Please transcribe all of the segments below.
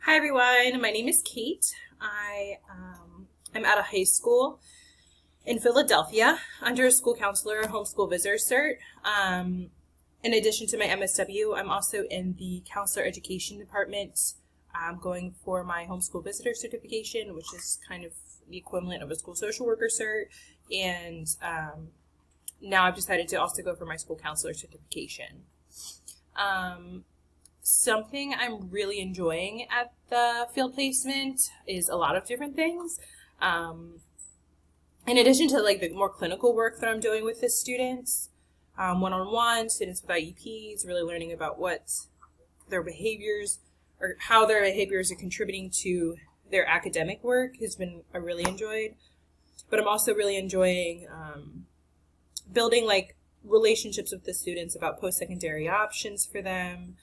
Hi everyone, my name is Kate. I'm at a high school in Philadelphia under a school counselor homeschool visitor cert. In addition to my MSW, I'm also in the counselor education department. I'm going for my homeschool visitor certification, which is kind of the equivalent of a school social worker cert. And now I've decided to also go for my school counselor certification. Something I'm really enjoying at the field placement is a lot of different things. In addition to like the more clinical work that I'm doing with the students, one-on-one, students with IEPs, really learning about what their behaviors or how their behaviors are contributing to their academic work has been really enjoyed. But I'm also really enjoying building like relationships with the students about post-secondary options for them.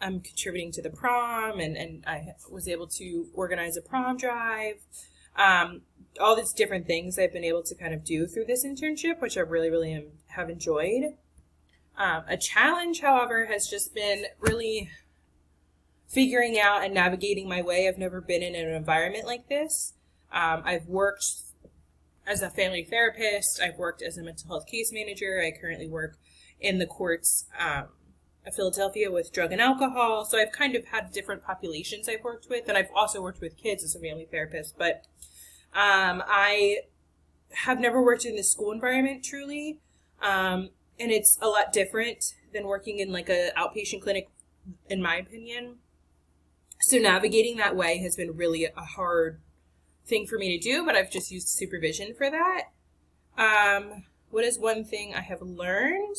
I'm contributing to the prom and I was able to organize a prom drive. All these different things I've been able to kind of do through this internship, which I really have enjoyed. A challenge, however, has just been really figuring out and navigating my way. I've never been in an environment like this. I've worked as a family therapist. I've worked as a mental health case manager. I currently work in the courts of Philadelphia with drug and alcohol. So I've kind of had different populations I've worked with, and I've also worked with kids as a family therapist. But I have never worked in the school environment truly, and it's a lot different than working in like a outpatient clinic, in my opinion. So navigating that way has been really a hard thing for me to do, but I've just used supervision for that. What is one thing I have learned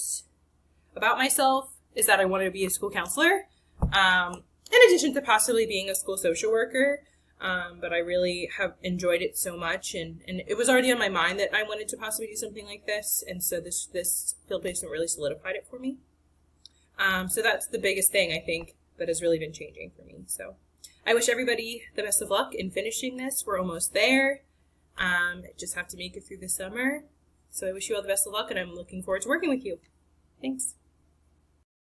about myself is that I wanted to be a school counselor, in addition to possibly being a school social worker. But I really have enjoyed it so much, and it was already on my mind that I wanted to possibly do something like this, and so this field placement really solidified it for me. So that's the biggest thing I think that has really been changing for me. So I wish everybody the best of luck in finishing this. We're almost there. Just have to make it through the summer. So I wish you all the best of luck, and I'm looking forward to working with you. Thanks.